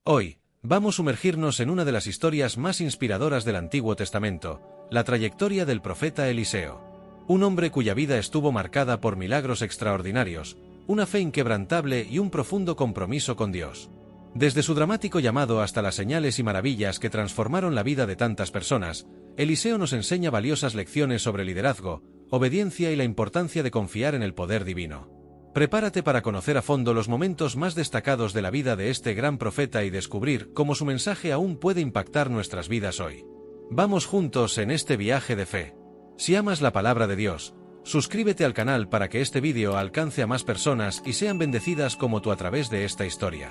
Hoy, vamos a sumergirnos en una de las historias más inspiradoras del Antiguo Testamento, la trayectoria del profeta Eliseo. Un hombre cuya vida estuvo marcada por milagros extraordinarios, una fe inquebrantable y un profundo compromiso con Dios. Desde su dramático llamado hasta las señales y maravillas que transformaron la vida de tantas personas, Eliseo nos enseña valiosas lecciones sobre liderazgo, obediencia y la importancia de confiar en el poder divino. Prepárate para conocer a fondo los momentos más destacados de la vida de este gran profeta y descubrir cómo su mensaje aún puede impactar nuestras vidas hoy. Vamos juntos en este viaje de fe. Si amas la palabra de Dios, suscríbete al canal para que este vídeo alcance a más personas y sean bendecidas como tú a través de esta historia.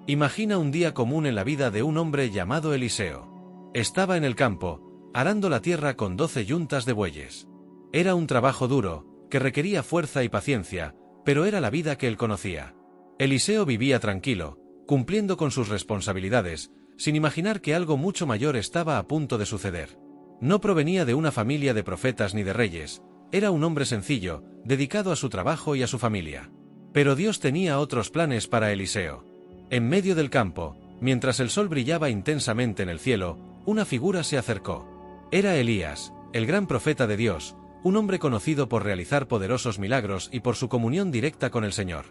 Imagina un día común en la vida de un hombre llamado Eliseo. Estaba en el campo, arando la tierra con 12 yuntas de bueyes. Era un trabajo duro, que requería fuerza y paciencia, pero era la vida que él conocía. Eliseo vivía tranquilo, cumpliendo con sus responsabilidades, sin imaginar que algo mucho mayor estaba a punto de suceder. No provenía de una familia de profetas ni de reyes, era un hombre sencillo, dedicado a su trabajo y a su familia. Pero Dios tenía otros planes para Eliseo. En medio del campo, mientras el sol brillaba intensamente en el cielo, una figura se acercó. Era Elías, el gran profeta de Dios, un hombre conocido por realizar poderosos milagros y por su comunión directa con el Señor.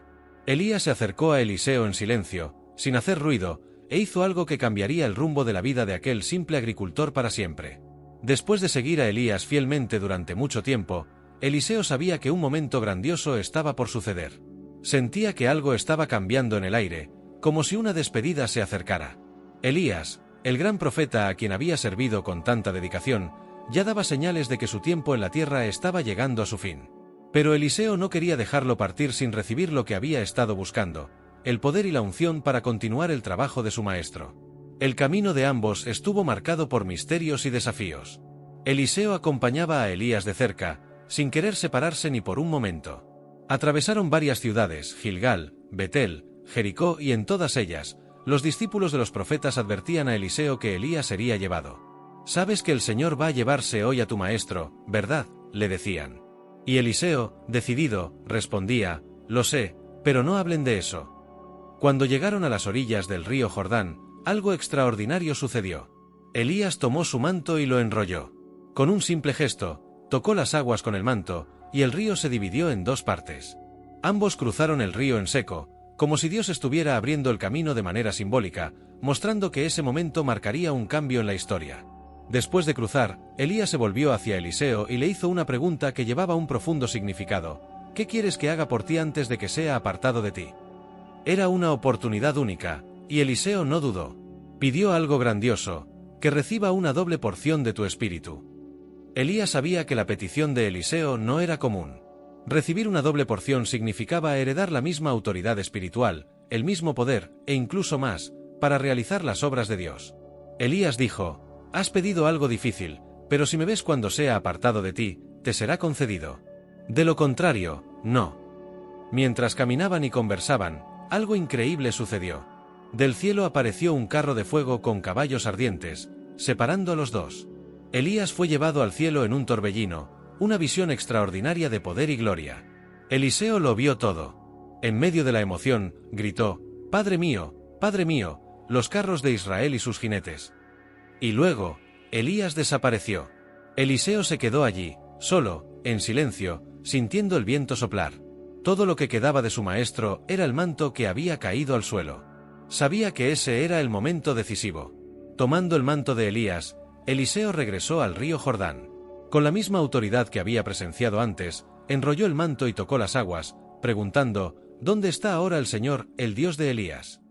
Elías se acercó a Eliseo en silencio, sin hacer ruido, e hizo algo que cambiaría el rumbo de la vida de aquel simple agricultor para siempre. Después de seguir a Elías fielmente durante mucho tiempo, Eliseo sabía que un momento grandioso estaba por suceder. Sentía que algo estaba cambiando en el aire, como si una despedida se acercara. Elías, el gran profeta a quien había servido con tanta dedicación, ya daba señales de que su tiempo en la tierra estaba llegando a su fin. Pero Eliseo no quería dejarlo partir sin recibir lo que había estado buscando, el poder y la unción para continuar el trabajo de su maestro. El camino de ambos estuvo marcado por misterios y desafíos. Eliseo acompañaba a Elías de cerca, sin querer separarse ni por un momento. Atravesaron varias ciudades, Gilgal, Betel, Jericó, y en todas ellas, los discípulos de los profetas advertían a Eliseo que Elías sería llevado. «Sabes que el Señor va a llevarse hoy a tu maestro, ¿verdad?», le decían. Y Eliseo, decidido, respondía: «Lo sé, pero no hablen de eso». Cuando llegaron a las orillas del río Jordán, algo extraordinario sucedió. Elías tomó su manto y lo enrolló. Con un simple gesto, tocó las aguas con el manto, y el río se dividió en dos partes. Ambos cruzaron el río en seco, como si Dios estuviera abriendo el camino de manera simbólica, mostrando que ese momento marcaría un cambio en la historia. Después de cruzar, Elías se volvió hacia Eliseo y le hizo una pregunta que llevaba un profundo significado: «¿Qué quieres que haga por ti antes de que sea apartado de ti?». Era una oportunidad única, y Eliseo no dudó. Pidió algo grandioso: «Que reciba una doble porción de tu espíritu». Elías sabía que la petición de Eliseo no era común. Recibir una doble porción significaba heredar la misma autoridad espiritual, el mismo poder, e incluso más, para realizar las obras de Dios. Elías dijo: «Has pedido algo difícil, pero si me ves cuando sea apartado de ti, te será concedido. De lo contrario, no». Mientras caminaban y conversaban, algo increíble sucedió. Del cielo apareció un carro de fuego con caballos ardientes, separando a los dos. Elías fue llevado al cielo en un torbellino, una visión extraordinaria de poder y gloria. Eliseo lo vio todo. En medio de la emoción, gritó: Padre mío, los carros de Israel y sus jinetes». Y luego, Elías desapareció. Eliseo se quedó allí, solo, en silencio, sintiendo el viento soplar. Todo lo que quedaba de su maestro era el manto que había caído al suelo. Sabía que ese era el momento decisivo. Tomando el manto de Elías, Eliseo regresó al río Jordán. Con la misma autoridad que había presenciado antes, enrolló el manto y tocó las aguas, preguntando: «¿Dónde está ahora el Señor, el Dios de Elías?».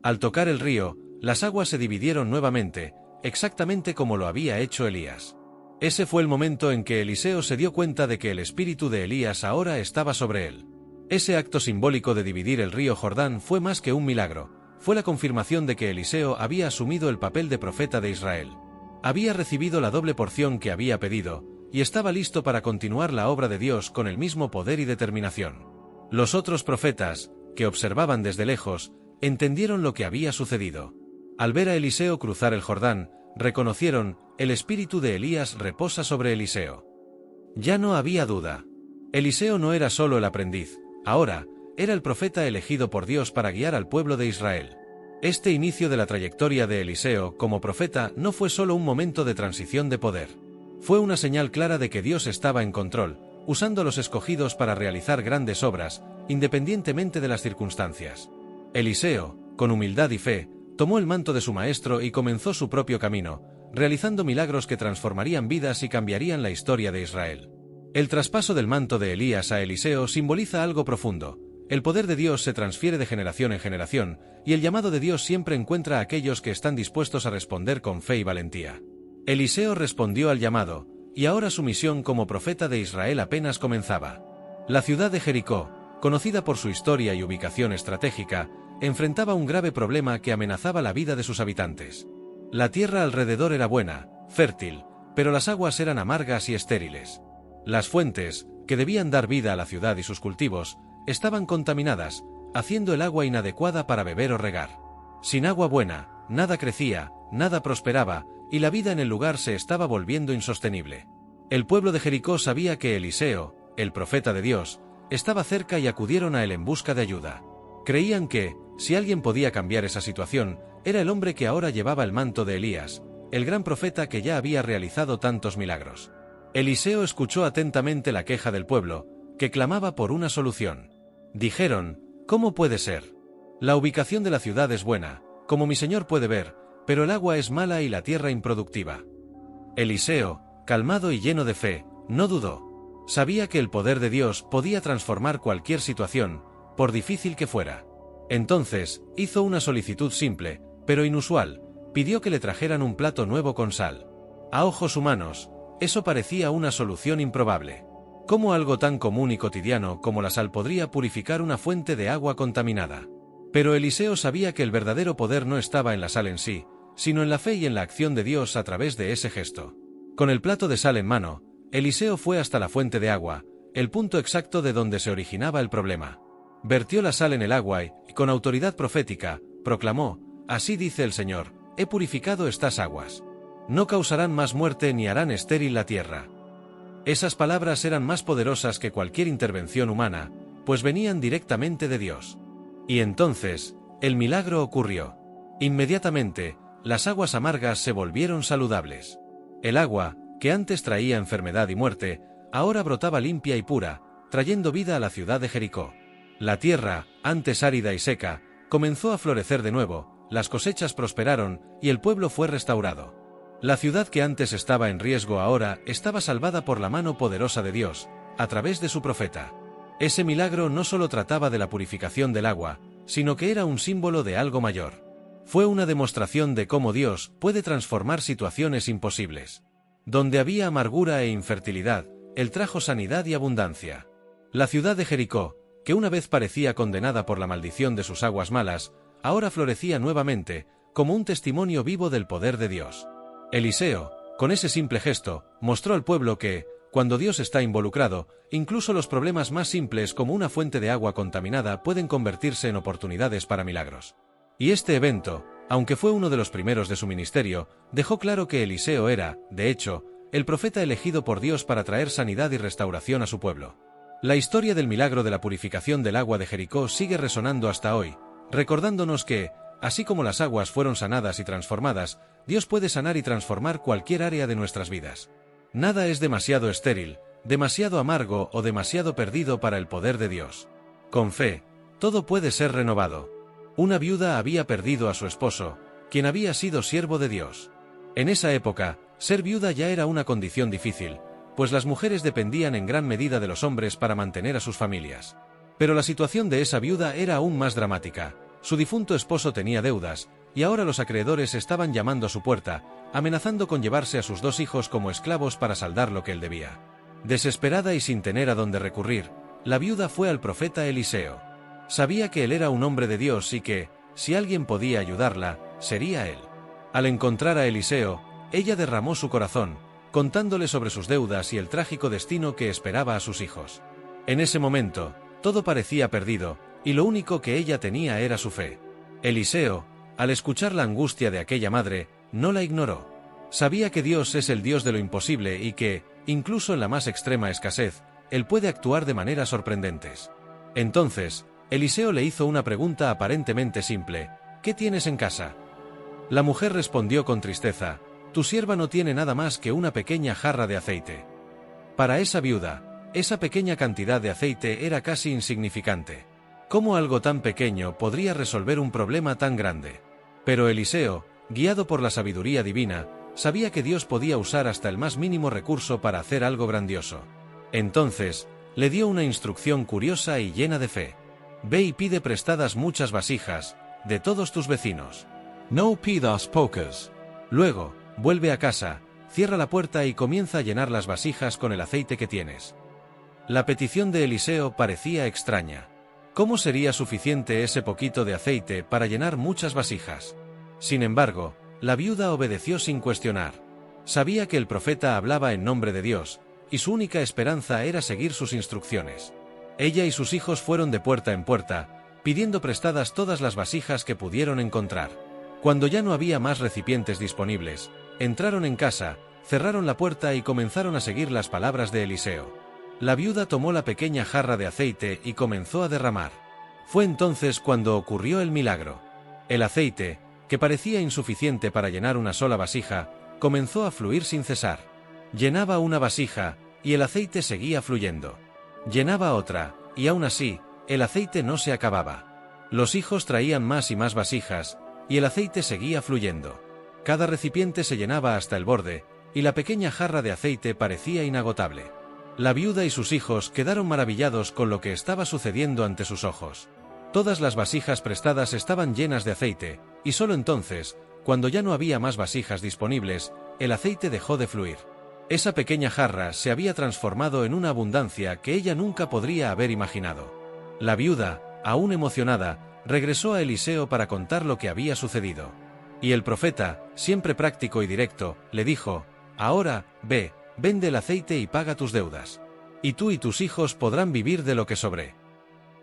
Al tocar el río, las aguas se dividieron nuevamente, exactamente como lo había hecho Elías. Ese fue el momento en que Eliseo se dio cuenta de que el espíritu de Elías ahora estaba sobre él. Ese acto simbólico de dividir el río Jordán fue más que un milagro, fue la confirmación de que Eliseo había asumido el papel de profeta de Israel. Había recibido la doble porción que había pedido, y estaba listo para continuar la obra de Dios con el mismo poder y determinación. Los otros profetas, que observaban desde lejos, entendieron lo que había sucedido. Al ver a Eliseo cruzar el Jordán, reconocieron: el espíritu de Elías reposa sobre Eliseo. Ya no había duda. Eliseo no era solo el aprendiz, ahora, era el profeta elegido por Dios para guiar al pueblo de Israel. Este inicio de la trayectoria de Eliseo como profeta no fue solo un momento de transición de poder. Fue una señal clara de que Dios estaba en control, usando a los escogidos para realizar grandes obras, independientemente de las circunstancias. Eliseo, con humildad y fe, tomó el manto de su maestro y comenzó su propio camino, realizando milagros que transformarían vidas y cambiarían la historia de Israel. El traspaso del manto de Elías a Eliseo simboliza algo profundo. El poder de Dios se transfiere de generación en generación, y el llamado de Dios siempre encuentra a aquellos que están dispuestos a responder con fe y valentía. Eliseo respondió al llamado, y ahora su misión como profeta de Israel apenas comenzaba. La ciudad de Jericó, conocida por su historia y ubicación estratégica, enfrentaba un grave problema que amenazaba la vida de sus habitantes. La tierra alrededor era buena, fértil, pero las aguas eran amargas y estériles. Las fuentes, que debían dar vida a la ciudad y sus cultivos, estaban contaminadas, haciendo el agua inadecuada para beber o regar. Sin agua buena, nada crecía, nada prosperaba, y la vida en el lugar se estaba volviendo insostenible. El pueblo de Jericó sabía que Eliseo, el profeta de Dios, estaba cerca y acudieron a él en busca de ayuda. Creían que, si alguien podía cambiar esa situación, era el hombre que ahora llevaba el manto de Elías, el gran profeta que ya había realizado tantos milagros. Eliseo escuchó atentamente la queja del pueblo, que clamaba por una solución. Dijeron: ¿cómo puede ser? La ubicación de la ciudad es buena, como mi señor puede ver, pero el agua es mala y la tierra improductiva. Eliseo, calmado y lleno de fe, no dudó. Sabía que el poder de Dios podía transformar cualquier situación, por difícil que fuera. Entonces, hizo una solicitud simple, pero inusual, pidió que le trajeran un plato nuevo con sal. A ojos humanos, eso parecía una solución improbable. ¿Cómo algo tan común y cotidiano como la sal podría purificar una fuente de agua contaminada? Pero Eliseo sabía que el verdadero poder no estaba en la sal en sí, sino en la fe y en la acción de Dios a través de ese gesto. Con el plato de sal en mano, Eliseo fue hasta la fuente de agua, el punto exacto de donde se originaba el problema. Vertió la sal en el agua y, con autoridad profética, proclamó: «Así dice el Señor, he purificado estas aguas. No causarán más muerte ni harán estéril la tierra». Esas palabras eran más poderosas que cualquier intervención humana, pues venían directamente de Dios. Y entonces, el milagro ocurrió. Inmediatamente, las aguas amargas se volvieron saludables. El agua, que antes traía enfermedad y muerte, ahora brotaba limpia y pura, trayendo vida a la ciudad de Jericó. La tierra, antes árida y seca, comenzó a florecer de nuevo, las cosechas prosperaron y el pueblo fue restaurado. La ciudad que antes estaba en riesgo ahora estaba salvada por la mano poderosa de Dios, a través de su profeta. Ese milagro no solo trataba de la purificación del agua, sino que era un símbolo de algo mayor. Fue una demostración de cómo Dios puede transformar situaciones imposibles. Donde había amargura e infertilidad, Él trajo sanidad y abundancia. La ciudad de Jericó, que una vez parecía condenada por la maldición de sus aguas malas, ahora florecía nuevamente, como un testimonio vivo del poder de Dios. Eliseo, con ese simple gesto, mostró al pueblo que, cuando Dios está involucrado, incluso los problemas más simples como una fuente de agua contaminada pueden convertirse en oportunidades para milagros. Y este evento, aunque fue uno de los primeros de su ministerio, dejó claro que Eliseo era, de hecho, el profeta elegido por Dios para traer sanidad y restauración a su pueblo. La historia del milagro de la purificación del agua de Jericó sigue resonando hasta hoy, recordándonos que, así como las aguas fueron sanadas y transformadas, Dios puede sanar y transformar cualquier área de nuestras vidas. Nada es demasiado estéril, demasiado amargo o demasiado perdido para el poder de Dios. Con fe, todo puede ser renovado. Una viuda había perdido a su esposo, quien había sido siervo de Dios. En esa época, ser viuda ya era una condición difícil, pues las mujeres dependían en gran medida de los hombres para mantener a sus familias. Pero la situación de esa viuda era aún más dramática. Su difunto esposo tenía deudas, y ahora los acreedores estaban llamando a su puerta, amenazando con llevarse a sus 2 hijos como esclavos para saldar lo que él debía. Desesperada y sin tener a dónde recurrir, la viuda fue al profeta Eliseo. Sabía que él era un hombre de Dios y que, si alguien podía ayudarla, sería él. Al encontrar a Eliseo, ella derramó su corazón, contándole sobre sus deudas y el trágico destino que esperaba a sus hijos. En ese momento, todo parecía perdido, y lo único que ella tenía era su fe. Eliseo, al escuchar la angustia de aquella madre, no la ignoró. Sabía que Dios es el Dios de lo imposible y que, incluso en la más extrema escasez, Él puede actuar de maneras sorprendentes. Entonces, Eliseo le hizo una pregunta aparentemente simple: ¿qué tienes en casa? La mujer respondió con tristeza, tu sierva no tiene nada más que una pequeña jarra de aceite. Para esa viuda, esa pequeña cantidad de aceite era casi insignificante. ¿Cómo algo tan pequeño podría resolver un problema tan grande? Pero Eliseo, guiado por la sabiduría divina, sabía que Dios podía usar hasta el más mínimo recurso para hacer algo grandioso. Entonces, le dio una instrucción curiosa y llena de fe. Ve y pide prestadas muchas vasijas, de todos tus vecinos. No pidas pocas. Luego, vuelve a casa, cierra la puerta y comienza a llenar las vasijas con el aceite que tienes. La petición de Eliseo parecía extraña. ¿Cómo sería suficiente ese poquito de aceite para llenar muchas vasijas? Sin embargo, la viuda obedeció sin cuestionar. Sabía que el profeta hablaba en nombre de Dios, y su única esperanza era seguir sus instrucciones. Ella y sus hijos fueron de puerta en puerta, pidiendo prestadas todas las vasijas que pudieron encontrar. Cuando ya no había más recipientes disponibles, entraron en casa, cerraron la puerta y comenzaron a seguir las palabras de Eliseo. La viuda tomó la pequeña jarra de aceite y comenzó a derramar. Fue entonces cuando ocurrió el milagro. El aceite, que parecía insuficiente para llenar una sola vasija, comenzó a fluir sin cesar. Llenaba una vasija, y el aceite seguía fluyendo. Llenaba otra, y aún así, el aceite no se acababa. Los hijos traían más y más vasijas, y el aceite seguía fluyendo. Cada recipiente se llenaba hasta el borde, y la pequeña jarra de aceite parecía inagotable. La viuda y sus hijos quedaron maravillados con lo que estaba sucediendo ante sus ojos. Todas las vasijas prestadas estaban llenas de aceite, y solo entonces, cuando ya no había más vasijas disponibles, el aceite dejó de fluir. Esa pequeña jarra se había transformado en una abundancia que ella nunca podría haber imaginado. La viuda, aún emocionada, regresó a Eliseo para contar lo que había sucedido. Y el profeta, siempre práctico y directo, le dijo, ahora, ve, vende el aceite y paga tus deudas. Y tú y tus hijos podrán vivir de lo que sobre.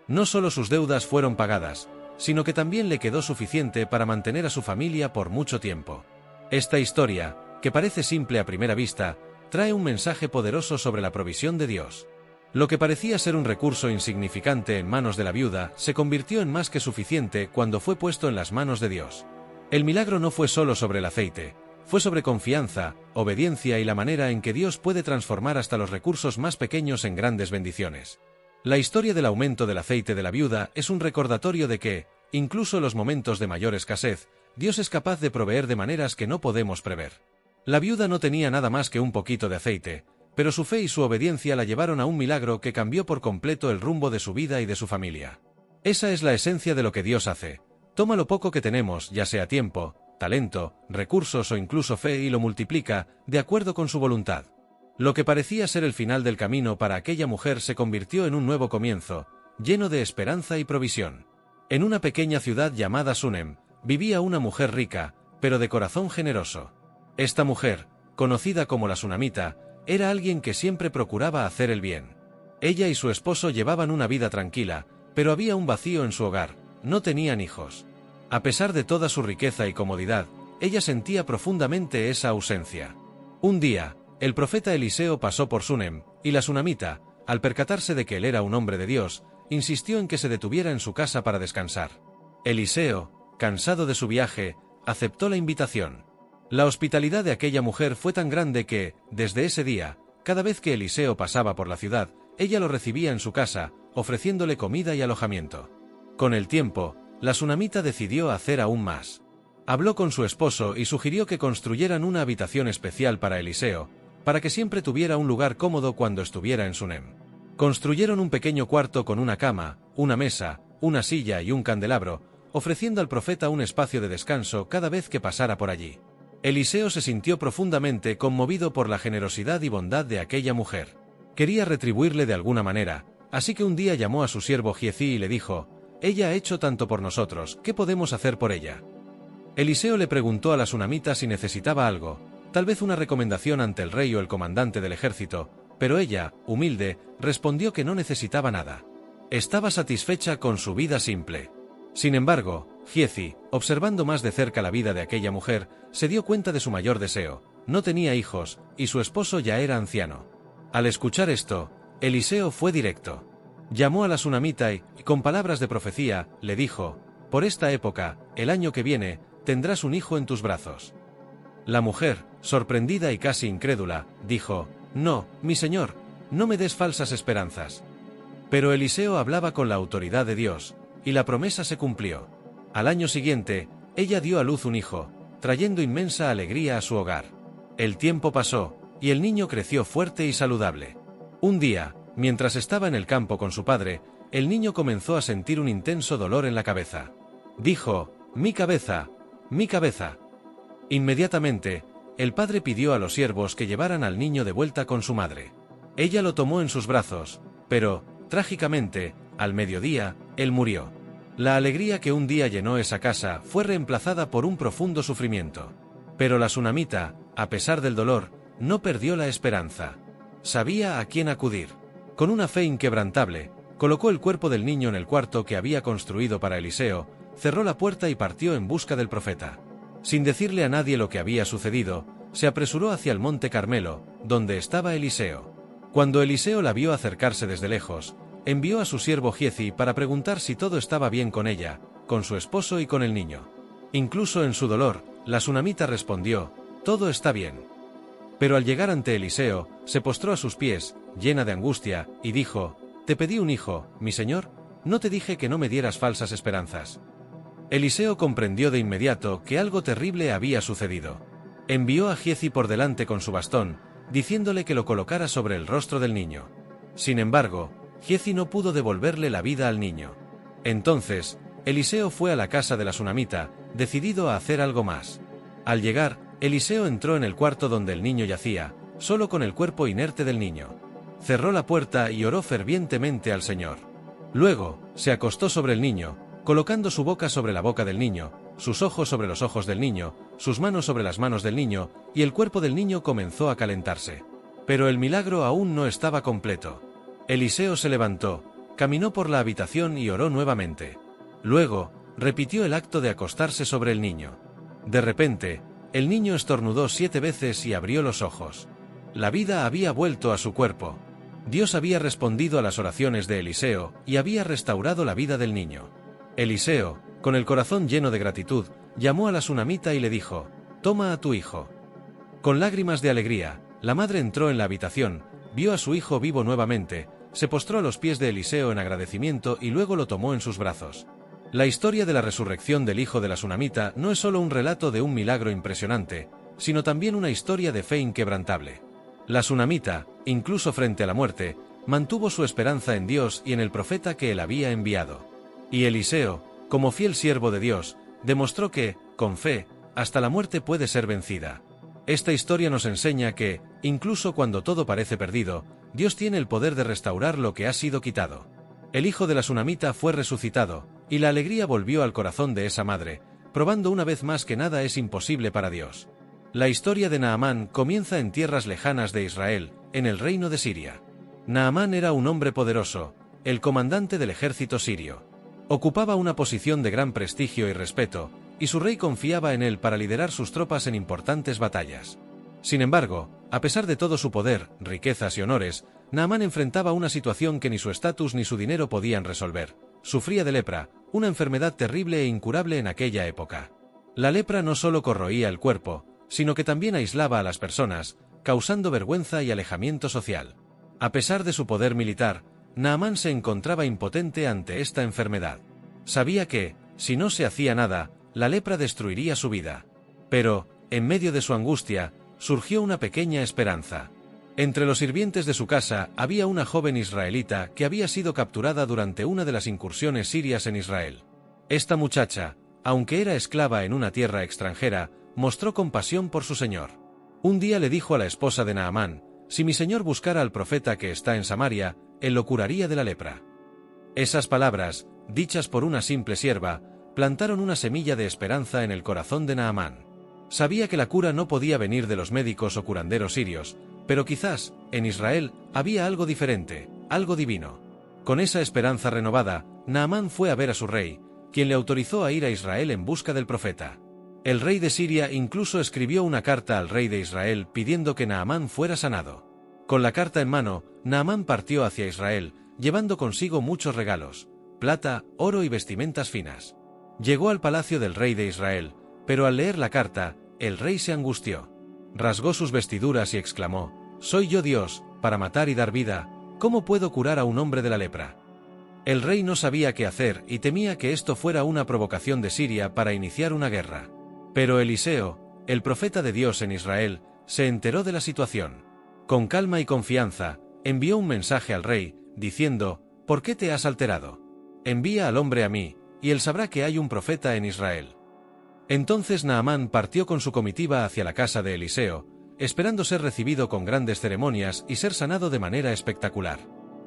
No solo sus deudas fueron pagadas, sino que también le quedó suficiente para mantener a su familia por mucho tiempo. Esta historia, que parece simple a primera vista, trae un mensaje poderoso sobre la provisión de Dios. Lo que parecía ser un recurso insignificante en manos de la viuda, se convirtió en más que suficiente cuando fue puesto en las manos de Dios. El milagro no fue solo sobre el aceite, fue sobre confianza, obediencia y la manera en que Dios puede transformar hasta los recursos más pequeños en grandes bendiciones. La historia del aumento del aceite de la viuda es un recordatorio de que, incluso en los momentos de mayor escasez, Dios es capaz de proveer de maneras que no podemos prever. La viuda no tenía nada más que un poquito de aceite, pero su fe y su obediencia la llevaron a un milagro que cambió por completo el rumbo de su vida y de su familia. Esa es la esencia de lo que Dios hace. Toma lo poco que tenemos, ya sea tiempo, talento, recursos o incluso fe, y lo multiplica, de acuerdo con su voluntad. Lo que parecía ser el final del camino para aquella mujer se convirtió en un nuevo comienzo, lleno de esperanza y provisión. En una pequeña ciudad llamada Sunem, vivía una mujer rica, pero de corazón generoso. Esta mujer, conocida como la Sunamita, era alguien que siempre procuraba hacer el bien. Ella y su esposo llevaban una vida tranquila, pero había un vacío en su hogar, no tenían hijos. A pesar de toda su riqueza y comodidad, ella sentía profundamente esa ausencia. Un día, el profeta Eliseo pasó por Sunem, y la Sunamita, al percatarse de que él era un hombre de Dios, insistió en que se detuviera en su casa para descansar. Eliseo, cansado de su viaje, aceptó la invitación. La hospitalidad de aquella mujer fue tan grande que, desde ese día, cada vez que Eliseo pasaba por la ciudad, ella lo recibía en su casa, ofreciéndole comida y alojamiento. Con el tiempo, la Sunamita decidió hacer aún más. Habló con su esposo y sugirió que construyeran una habitación especial para Eliseo, para que siempre tuviera un lugar cómodo cuando estuviera en Sunem. Construyeron un pequeño cuarto con una cama, una mesa, una silla y un candelabro, ofreciendo al profeta un espacio de descanso cada vez que pasara por allí. Eliseo se sintió profundamente conmovido por la generosidad y bondad de aquella mujer. Quería retribuirle de alguna manera, así que un día llamó a su siervo Giezi y le dijo, «Ella ha hecho tanto por nosotros, ¿qué podemos hacer por ella?». Eliseo le preguntó a la Sunamita si necesitaba algo, tal vez una recomendación ante el rey o el comandante del ejército, pero ella, humilde, respondió que no necesitaba nada. Estaba satisfecha con su vida simple. Sin embargo, Giezi, observando más de cerca la vida de aquella mujer, se dio cuenta de su mayor deseo: no tenía hijos, y su esposo ya era anciano. Al escuchar esto, Eliseo fue directo. Llamó a la Sunamita y, con palabras de profecía, le dijo: Por esta época, el año que viene, tendrás un hijo en tus brazos. La mujer, sorprendida y casi incrédula, dijo: No, mi señor, no me des falsas esperanzas. Pero Eliseo hablaba con la autoridad de Dios, y la promesa se cumplió. Al año siguiente, ella dio a luz un hijo, trayendo inmensa alegría a su hogar. El tiempo pasó, y el niño creció fuerte y saludable. Un día, mientras estaba en el campo con su padre, el niño comenzó a sentir un intenso dolor en la cabeza. Dijo: Mi cabeza, mi cabeza. Inmediatamente, el padre pidió a los siervos que llevaran al niño de vuelta con su madre. Ella lo tomó en sus brazos, pero, trágicamente, al mediodía, él murió. La alegría que un día llenó esa casa fue reemplazada por un profundo sufrimiento. Pero la sunamita, a pesar del dolor, no perdió la esperanza. Sabía a quién acudir. Con una fe inquebrantable, colocó el cuerpo del niño en el cuarto que había construido para Eliseo, cerró la puerta y partió en busca del profeta. Sin decirle a nadie lo que había sucedido, se apresuró hacia el monte Carmelo, donde estaba Eliseo. Cuando Eliseo la vio acercarse desde lejos, envió a su siervo Giezi para preguntar si todo estaba bien con ella, con su esposo y con el niño. Incluso en su dolor, la sunamita respondió: Todo está bien. Pero al llegar ante Eliseo, se postró a sus pies, llena de angustia, y dijo: Te pedí un hijo, mi señor, ¿no te dije que no me dieras falsas esperanzas? Eliseo comprendió de inmediato que algo terrible había sucedido. Envió a Giezi por delante con su bastón, diciéndole que lo colocara sobre el rostro del niño. Sin embargo, Giezi no pudo devolverle la vida al niño. Entonces, Eliseo fue a la casa de la sunamita, decidido a hacer algo más. Al llegar, Eliseo entró en el cuarto donde el niño yacía, solo con el cuerpo inerte del niño. Cerró la puerta y oró fervientemente al Señor. Luego, se acostó sobre el niño, colocando su boca sobre la boca del niño, sus ojos sobre los ojos del niño, sus manos sobre las manos del niño, y el cuerpo del niño comenzó a calentarse. Pero el milagro aún no estaba completo. Eliseo se levantó, caminó por la habitación y oró nuevamente. Luego, repitió el acto de acostarse sobre el niño. De repente, el niño estornudó 7 veces y abrió los ojos. La vida había vuelto a su cuerpo. Dios había respondido a las oraciones de Eliseo y había restaurado la vida del niño. Eliseo, con el corazón lleno de gratitud, llamó a la sunamita y le dijo: Toma a tu hijo. Con lágrimas de alegría, la madre entró en la habitación, vio a su hijo vivo nuevamente, se postró a los pies de Eliseo en agradecimiento y luego lo tomó en sus brazos. La historia de la resurrección del hijo de la sunamita no es solo un relato de un milagro impresionante, sino también una historia de fe inquebrantable. La sunamita, incluso frente a la muerte, mantuvo su esperanza en Dios y en el profeta que él había enviado. Y Eliseo, como fiel siervo de Dios, demostró que, con fe, hasta la muerte puede ser vencida. Esta historia nos enseña que, incluso cuando todo parece perdido, Dios tiene el poder de restaurar lo que ha sido quitado. El hijo de la sunamita fue resucitado, y la alegría volvió al corazón de esa madre, probando una vez más que nada es imposible para Dios. La historia de Naamán comienza en tierras lejanas de Israel, en el reino de Siria. Naamán era un hombre poderoso, el comandante del ejército sirio. Ocupaba una posición de gran prestigio y respeto, y su rey confiaba en él para liderar sus tropas en importantes batallas. Sin embargo, a pesar de todo su poder, riquezas y honores, Naamán enfrentaba una situación que ni su estatus ni su dinero podían resolver. Sufría de lepra, una enfermedad terrible e incurable en aquella época. La lepra no solo corroía el cuerpo, sino que también aislaba a las personas, causando vergüenza y alejamiento social. A pesar de su poder militar, Naamán se encontraba impotente ante esta enfermedad. Sabía que, si no se hacía nada, la lepra destruiría su vida. Pero, en medio de su angustia, surgió una pequeña esperanza. Entre los sirvientes de su casa había una joven israelita que había sido capturada durante una de las incursiones sirias en Israel. Esta muchacha, aunque era esclava en una tierra extranjera, mostró compasión por su señor. Un día le dijo a la esposa de Naamán: si mi señor buscara al profeta que está en Samaria, él lo curaría de la lepra. Esas palabras, dichas por una simple sierva, plantaron una semilla de esperanza en el corazón de Naamán. Sabía que la cura no podía venir de los médicos o curanderos sirios, pero quizás, en Israel, había algo diferente, algo divino. Con esa esperanza renovada, Naamán fue a ver a su rey, quien le autorizó a ir a Israel en busca del profeta. El rey de Siria incluso escribió una carta al rey de Israel pidiendo que Naamán fuera sanado. Con la carta en mano, Naamán partió hacia Israel, llevando consigo muchos regalos, plata, oro y vestimentas finas. Llegó al palacio del rey de Israel, pero al leer la carta, el rey se angustió. Rasgó sus vestiduras y exclamó: «¿Soy yo Dios, para matar y dar vida? ¿Cómo puedo curar a un hombre de la lepra?». El rey no sabía qué hacer y temía que esto fuera una provocación de Siria para iniciar una guerra. Pero Eliseo, el profeta de Dios en Israel, se enteró de la situación. Con calma y confianza, envió un mensaje al rey, diciendo: «¿Por qué te has alterado? Envía al hombre a mí, y él sabrá que hay un profeta en Israel». Entonces Naamán partió con su comitiva hacia la casa de Eliseo, esperando ser recibido con grandes ceremonias y ser sanado de manera espectacular.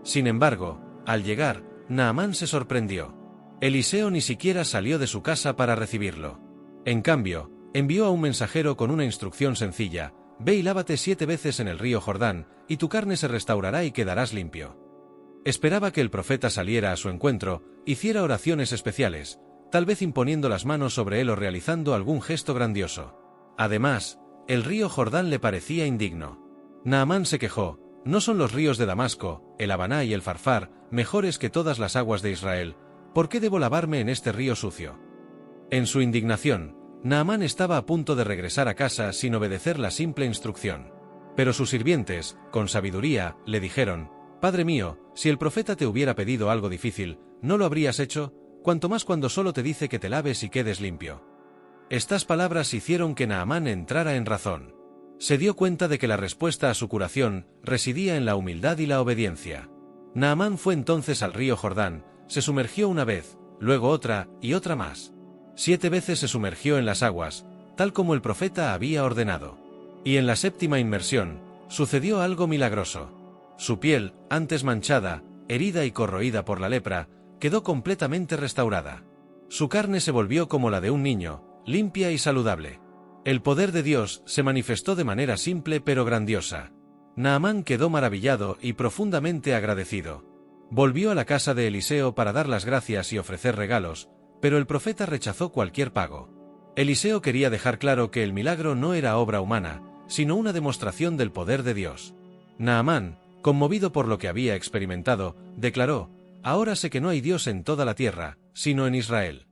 Sin embargo, al llegar, Naamán se sorprendió. Eliseo ni siquiera salió de su casa para recibirlo. En cambio, envió a un mensajero con una instrucción sencilla: «Ve y lávate 7 veces en el río Jordán, y tu carne se restaurará y quedarás limpio». Esperaba que el profeta saliera a su encuentro, hiciera oraciones especiales, tal vez imponiendo las manos sobre él o realizando algún gesto grandioso. Además, el río Jordán le parecía indigno. Naamán se quejó: «¿No son los ríos de Damasco, el Habaná y el Farfar, mejores que todas las aguas de Israel? ¿Por qué debo lavarme en este río sucio?». En su indignación, Naamán estaba a punto de regresar a casa sin obedecer la simple instrucción. Pero sus sirvientes, con sabiduría, le dijeron: «Padre mío, si el profeta te hubiera pedido algo difícil, ¿no lo habrías hecho? Cuanto más cuando solo te dice que te laves y quedes limpio». Estas palabras hicieron que Naamán entrara en razón. Se dio cuenta de que la respuesta a su curación residía en la humildad y la obediencia. Naamán fue entonces al río Jordán, se sumergió una vez, luego otra y otra más. 7 veces se sumergió en las aguas, tal como el profeta había ordenado. Y en la 7ª inmersión, sucedió algo milagroso. Su piel, antes manchada, herida y corroída por la lepra, quedó completamente restaurada. Su carne se volvió como la de un niño, limpia y saludable. El poder de Dios se manifestó de manera simple pero grandiosa. Naamán quedó maravillado y profundamente agradecido. Volvió a la casa de Eliseo para dar las gracias y ofrecer regalos, pero el profeta rechazó cualquier pago. Eliseo quería dejar claro que el milagro no era obra humana, sino una demostración del poder de Dios. Naamán, conmovido por lo que había experimentado, declaró: «Ahora sé que no hay Dios en toda la tierra, sino en Israel».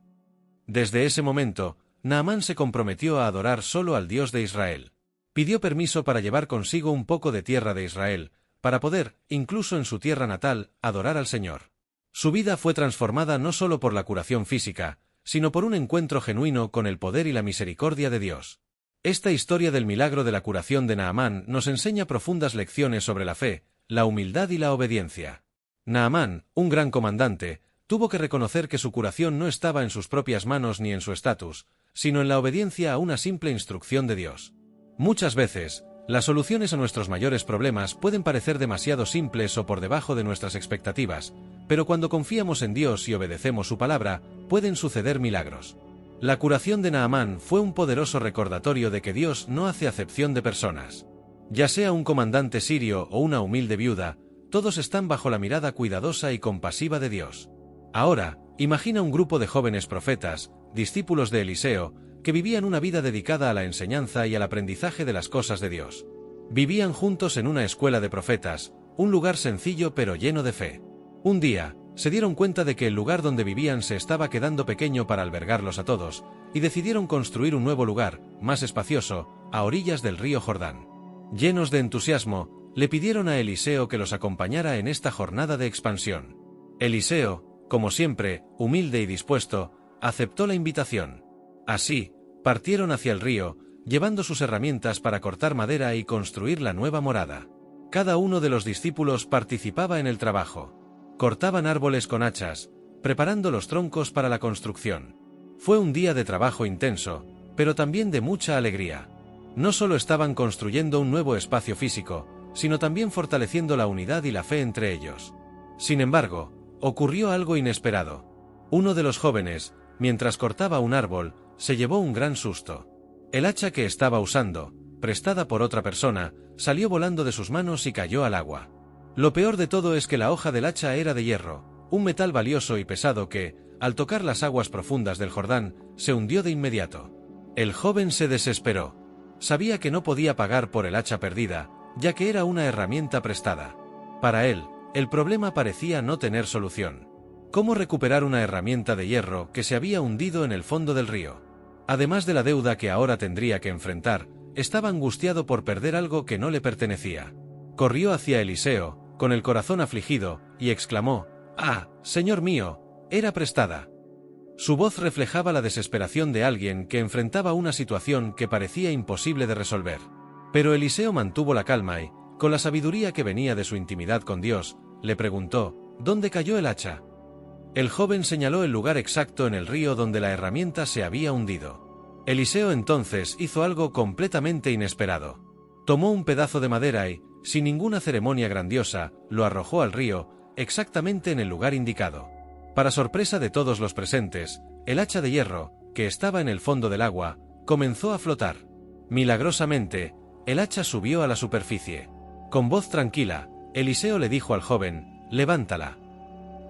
Desde ese momento, Naamán se comprometió a adorar solo al Dios de Israel. Pidió permiso para llevar consigo un poco de tierra de Israel, para poder, incluso en su tierra natal, adorar al Señor. Su vida fue transformada no solo por la curación física, sino por un encuentro genuino con el poder y la misericordia de Dios. Esta historia del milagro de la curación de Naamán nos enseña profundas lecciones sobre la fe, la humildad y la obediencia. Naamán, un gran comandante, tuvo que reconocer que su curación no estaba en sus propias manos ni en su estatus, sino en la obediencia a una simple instrucción de Dios. Muchas veces, las soluciones a nuestros mayores problemas pueden parecer demasiado simples o por debajo de nuestras expectativas, pero cuando confiamos en Dios y obedecemos su palabra, pueden suceder milagros. La curación de Naamán fue un poderoso recordatorio de que Dios no hace acepción de personas. Ya sea un comandante sirio o una humilde viuda, todos están bajo la mirada cuidadosa y compasiva de Dios. Ahora, imagina un grupo de jóvenes profetas, discípulos de Eliseo, que vivían una vida dedicada a la enseñanza y al aprendizaje de las cosas de Dios. Vivían juntos en una escuela de profetas, un lugar sencillo pero lleno de fe. Un día, se dieron cuenta de que el lugar donde vivían se estaba quedando pequeño para albergarlos a todos, y decidieron construir un nuevo lugar, más espacioso, a orillas del río Jordán. Llenos de entusiasmo, le pidieron a Eliseo que los acompañara en esta jornada de expansión. Eliseo, como siempre, humilde y dispuesto, aceptó la invitación. Así, partieron hacia el río, llevando sus herramientas para cortar madera y construir la nueva morada. Cada uno de los discípulos participaba en el trabajo. Cortaban árboles con hachas, preparando los troncos para la construcción. Fue un día de trabajo intenso, pero también de mucha alegría. No solo estaban construyendo un nuevo espacio físico, sino también fortaleciendo la unidad y la fe entre ellos. Sin embargo, ocurrió algo inesperado. Uno de los jóvenes, mientras cortaba un árbol, se llevó un gran susto. El hacha que estaba usando, prestada por otra persona, salió volando de sus manos y cayó al agua. Lo peor de todo es que la hoja del hacha era de hierro, un metal valioso y pesado que, al tocar las aguas profundas del Jordán, se hundió de inmediato. El joven se desesperó. Sabía que no podía pagar por el hacha perdida, ya que era una herramienta prestada. Para él, el problema parecía no tener solución. ¿Cómo recuperar una herramienta de hierro que se había hundido en el fondo del río? Además de la deuda que ahora tendría que enfrentar, estaba angustiado por perder algo que no le pertenecía. Corrió hacia Eliseo, con el corazón afligido, y exclamó: «¡Ah, señor mío! Era prestada». Su voz reflejaba la desesperación de alguien que enfrentaba una situación que parecía imposible de resolver. Pero Eliseo mantuvo la calma y, con la sabiduría que venía de su intimidad con Dios, le preguntó: «¿Dónde cayó el hacha?». El joven señaló el lugar exacto en el río donde la herramienta se había hundido. Eliseo entonces hizo algo completamente inesperado. Tomó un pedazo de madera y, sin ninguna ceremonia grandiosa, lo arrojó al río, exactamente en el lugar indicado. Para sorpresa de todos los presentes, el hacha de hierro, que estaba en el fondo del agua, comenzó a flotar. Milagrosamente, el hacha subió a la superficie. Con voz tranquila, Eliseo le dijo al joven: «Levántala».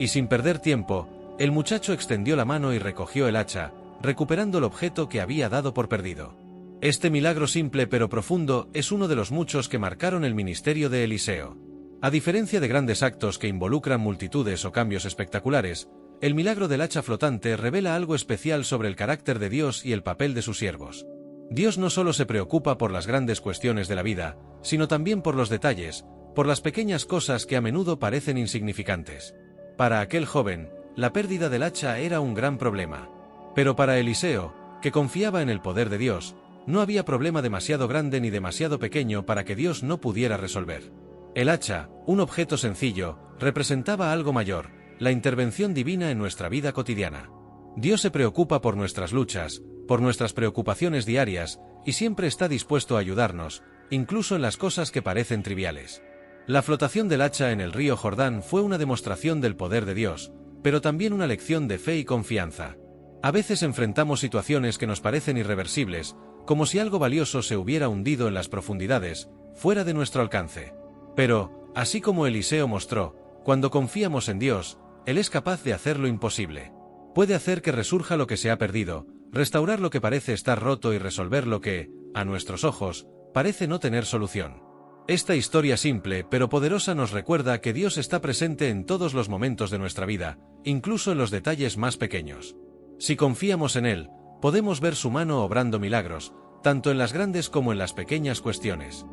Y sin perder tiempo, el muchacho extendió la mano y recogió el hacha, recuperando el objeto que había dado por perdido. Este milagro simple pero profundo es uno de los muchos que marcaron el ministerio de Eliseo. A diferencia de grandes actos que involucran multitudes o cambios espectaculares, el milagro del hacha flotante revela algo especial sobre el carácter de Dios y el papel de sus siervos. Dios no solo se preocupa por las grandes cuestiones de la vida, sino también por los detalles, por las pequeñas cosas que a menudo parecen insignificantes. Para aquel joven, la pérdida del hacha era un gran problema. Pero para Eliseo, que confiaba en el poder de Dios, no había problema demasiado grande ni demasiado pequeño para que Dios no pudiera resolver. El hacha, un objeto sencillo, representaba algo mayor, la intervención divina en nuestra vida cotidiana. Dios se preocupa por nuestras luchas, por nuestras preocupaciones diarias, y siempre está dispuesto a ayudarnos, incluso en las cosas que parecen triviales. La flotación del hacha en el río Jordán fue una demostración del poder de Dios, pero también una lección de fe y confianza. A veces enfrentamos situaciones que nos parecen irreversibles, como si algo valioso se hubiera hundido en las profundidades, fuera de nuestro alcance. Pero, así como Eliseo mostró, cuando confiamos en Dios, Él es capaz de hacer lo imposible. Puede hacer que resurja lo que se ha perdido, restaurar lo que parece estar roto y resolver lo que, a nuestros ojos, parece no tener solución. Esta historia simple pero poderosa nos recuerda que Dios está presente en todos los momentos de nuestra vida, incluso en los detalles más pequeños. Si confiamos en Él, podemos ver su mano obrando milagros, tanto en las grandes como en las pequeñas cuestiones.